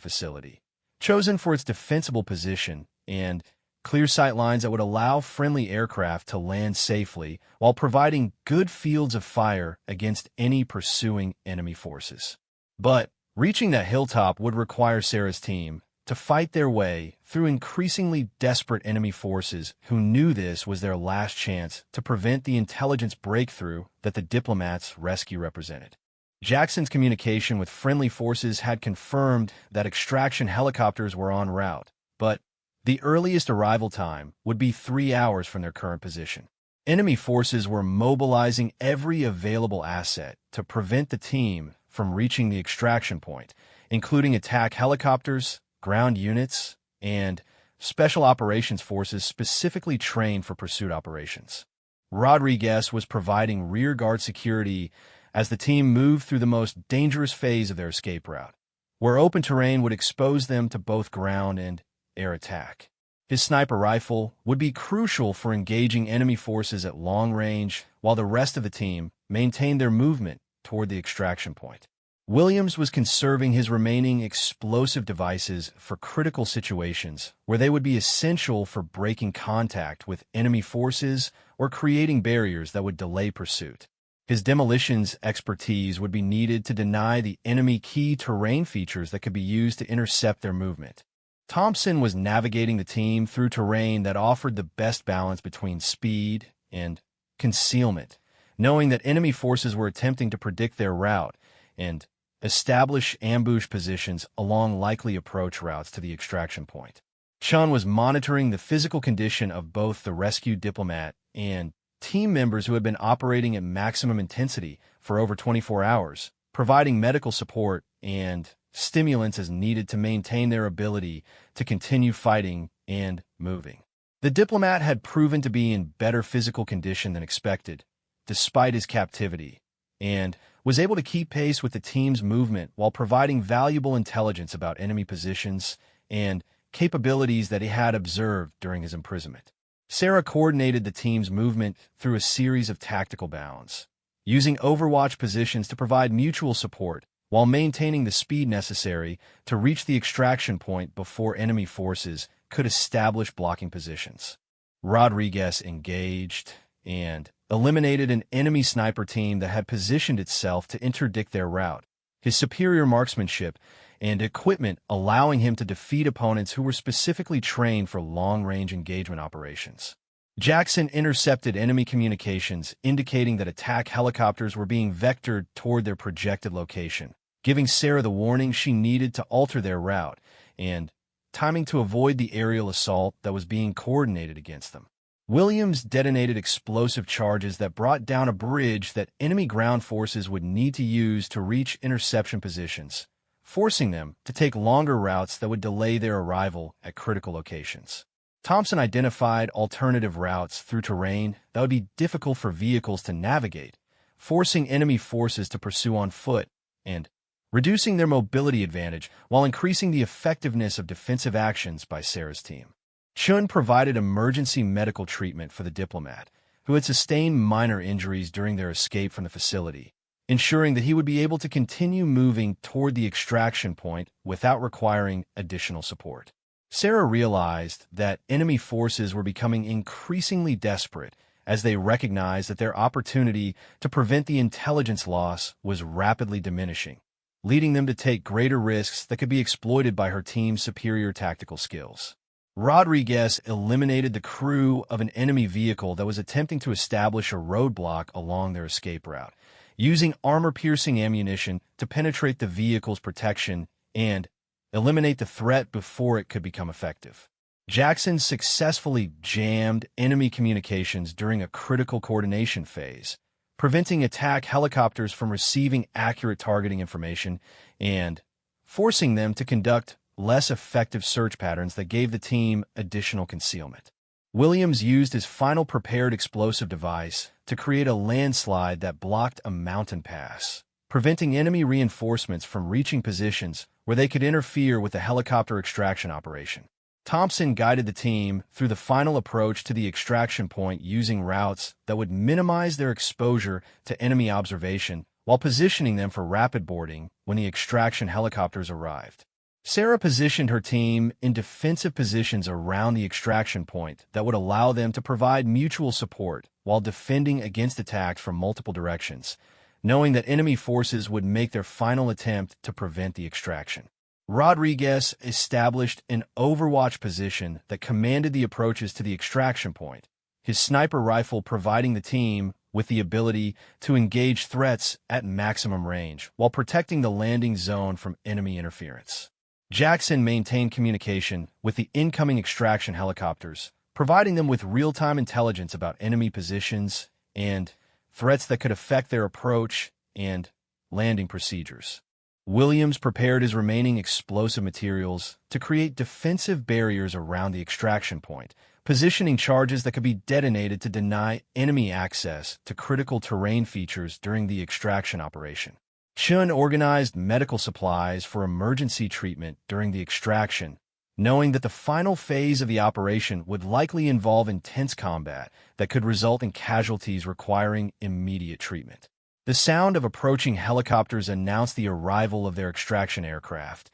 facility, chosen for its defensible position and clear sight lines that would allow friendly aircraft to land safely while providing good fields of fire against any pursuing enemy forces. But reaching that hilltop would require Sarah's team to fight their way through increasingly desperate enemy forces who knew this was their last chance to prevent the intelligence breakthrough that the diplomat's rescue represented. Jackson's communication with friendly forces had confirmed that extraction helicopters were en route, but the earliest arrival time would be 3 hours from their current position. Enemy forces were mobilizing every available asset to prevent the team from reaching the extraction point, including attack helicopters, ground units, and special operations forces specifically trained for pursuit operations. Rodriguez was providing rearguard security as the team moved through the most dangerous phase of their escape route, where open terrain would expose them to both ground and air attack. His sniper rifle would be crucial for engaging enemy forces at long range, while the rest of the team maintained their movement toward the extraction point. Williams was conserving his remaining explosive devices for critical situations where they would be essential for breaking contact with enemy forces or creating barriers that would delay pursuit. His demolitions expertise would be needed to deny the enemy key terrain features that could be used to intercept their movement. Thompson was navigating the team through terrain that offered the best balance between speed and concealment, knowing that enemy forces were attempting to predict their route and establish ambush positions along likely approach routes to the extraction point. Chun was monitoring the physical condition of both the rescued diplomat and team members who had been operating at maximum intensity for over 24 hours, providing medical support and stimulants as needed to maintain their ability to continue fighting and moving. The diplomat had proven to be in better physical condition than expected, despite his captivity, and was able to keep pace with the team's movement while providing valuable intelligence about enemy positions and capabilities that he had observed during his imprisonment. Sarah coordinated the team's movement through a series of tactical bounds, using overwatch positions to provide mutual support while maintaining the speed necessary to reach the extraction point before enemy forces could establish blocking positions. Rodriguez engaged and eliminated an enemy sniper team that had positioned itself to interdict their route, his superior marksmanship and equipment allowing him to defeat opponents who were specifically trained for long-range engagement operations. Jackson intercepted enemy communications indicating that attack helicopters were being vectored toward their projected location, giving Sarah the warning she needed to alter their route and timing to avoid the aerial assault that was being coordinated against them. Williams detonated explosive charges that brought down a bridge that enemy ground forces would need to use to reach interception positions, forcing them to take longer routes that would delay their arrival at critical locations. Thompson identified alternative routes through terrain that would be difficult for vehicles to navigate, forcing enemy forces to pursue on foot and reducing their mobility advantage while increasing the effectiveness of defensive actions by Sarah's team. Chun provided emergency medical treatment for the diplomat, who had sustained minor injuries during their escape from the facility, ensuring that he would be able to continue moving toward the extraction point without requiring additional support. Sarah realized that enemy forces were becoming increasingly desperate as they recognized that their opportunity to prevent the intelligence loss was rapidly diminishing, leading them to take greater risks that could be exploited by her team's superior tactical skills. Rodriguez eliminated the crew of an enemy vehicle that was attempting to establish a roadblock along their escape route, using armor-piercing ammunition to penetrate the vehicle's protection and eliminate the threat before it could become effective. Jackson successfully jammed enemy communications during a critical coordination phase, preventing attack helicopters from receiving accurate targeting information and forcing them to conduct less effective search patterns that gave the team additional concealment. Williams used his final prepared explosive device to create a landslide that blocked a mountain pass, preventing enemy reinforcements from reaching positions where they could interfere with the helicopter extraction operation. Thompson guided the team through the final approach to the extraction point using routes that would minimize their exposure to enemy observation while positioning them for rapid boarding when the extraction helicopters arrived. Sarah positioned her team in defensive positions around the extraction point that would allow them to provide mutual support while defending against attacks from multiple directions, knowing that enemy forces would make their final attempt to prevent the extraction. Rodriguez established an overwatch position that commanded the approaches to the extraction point, his sniper rifle providing the team with the ability to engage threats at maximum range while protecting the landing zone from enemy interference. Jackson maintained communication with the incoming extraction helicopters, providing them with real-time intelligence about enemy positions and threats that could affect their approach and landing procedures. Williams prepared his remaining explosive materials to create defensive barriers around the extraction point, positioning charges that could be detonated to deny enemy access to critical terrain features during the extraction operation. Chun organized medical supplies for emergency treatment during the extraction, knowing that the final phase of the operation would likely involve intense combat that could result in casualties requiring immediate treatment. The sound of approaching helicopters announced the arrival of their extraction aircraft,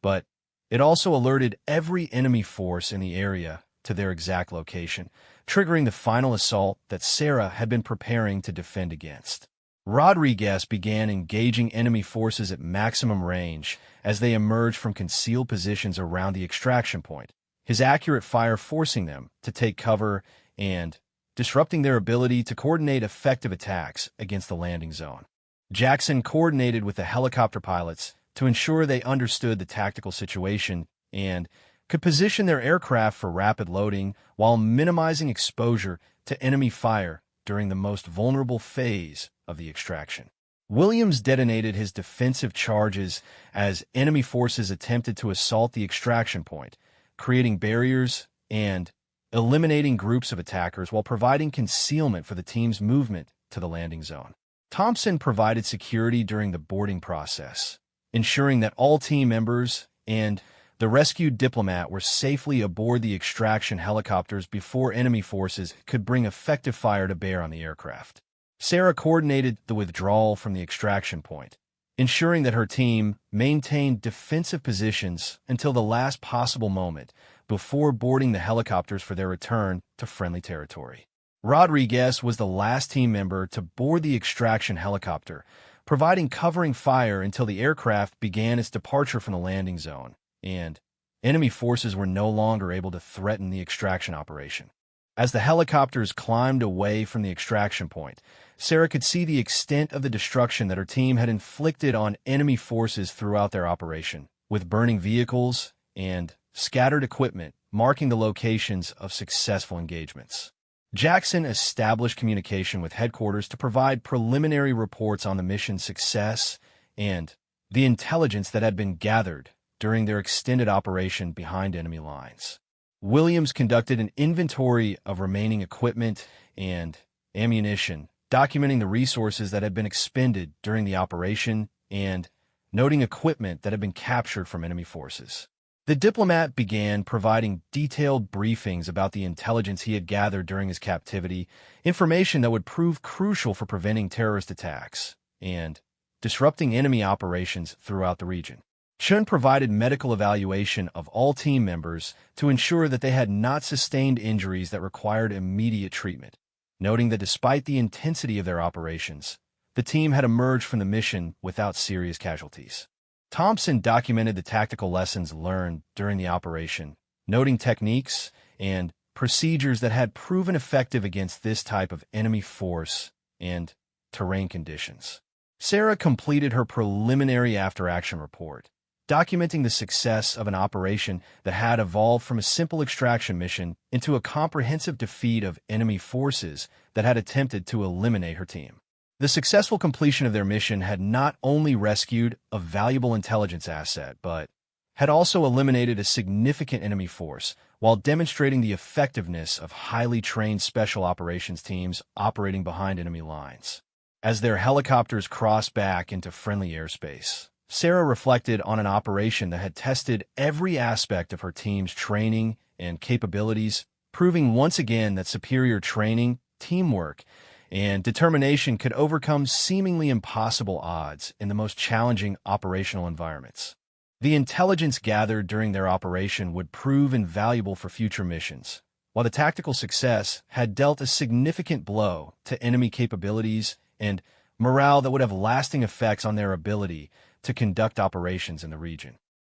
but it also alerted every enemy force in the area to their exact location, triggering the final assault that Sarah had been preparing to defend against. Rodriguez began engaging enemy forces at maximum range as they emerged from concealed positions around the extraction point, his accurate fire forcing them to take cover and disrupting their ability to coordinate effective attacks against the landing zone. Jackson coordinated with the helicopter pilots to ensure they understood the tactical situation and could position their aircraft for rapid loading while minimizing exposure to enemy fire during the most vulnerable phase of the extraction. Williams detonated his defensive charges as enemy forces attempted to assault the extraction point, creating barriers and eliminating groups of attackers while providing concealment for the team's movement to the landing zone. Thompson provided security during the boarding process, ensuring that all team members and the rescued diplomat were safely aboard the extraction helicopters before enemy forces could bring effective fire to bear on the aircraft. Sarah coordinated the withdrawal from the extraction point, ensuring that her team maintained defensive positions until the last possible moment before boarding the helicopters for their return to friendly territory. Rodriguez was the last team member to board the extraction helicopter, providing covering fire until the aircraft began its departure from the landing zone, and enemy forces were no longer able to threaten the extraction operation. As the helicopters climbed away from the extraction point, Sarah could see the extent of the destruction that her team had inflicted on enemy forces throughout their operation, with burning vehicles and scattered equipment marking the locations of successful engagements. Jackson established communication with headquarters to provide preliminary reports on the mission's success and the intelligence that had been gathered during their extended operation behind enemy lines. Williams conducted an inventory of remaining equipment and ammunition, documenting the resources that had been expended during the operation and noting equipment that had been captured from enemy forces. The diplomat began providing detailed briefings about the intelligence he had gathered during his captivity, information that would prove crucial for preventing terrorist attacks and disrupting enemy operations throughout the region. Chun provided medical evaluation of all team members to ensure that they had not sustained injuries that required immediate treatment, noting that despite the intensity of their operations, the team had emerged from the mission without serious casualties. Thompson documented the tactical lessons learned during the operation, noting techniques and procedures that had proven effective against this type of enemy force and terrain conditions. Sarah completed her preliminary after-action report, documenting the success of an operation that had evolved from a simple extraction mission into a comprehensive defeat of enemy forces that had attempted to eliminate her team. The successful completion of their mission had not only rescued a valuable intelligence asset, but had also eliminated a significant enemy force while demonstrating the effectiveness of highly trained special operations teams operating behind enemy lines. As their helicopters crossed back into friendly airspace, Sarah reflected on an operation that had tested every aspect of her team's training and capabilities, proving once again that superior training, teamwork, and determination could overcome seemingly impossible odds in the most challenging operational environments. The intelligence gathered during their operation would prove invaluable for future missions, while the tactical success had dealt a significant blow to enemy capabilities and morale that would have lasting effects on their ability to conduct operations in the region.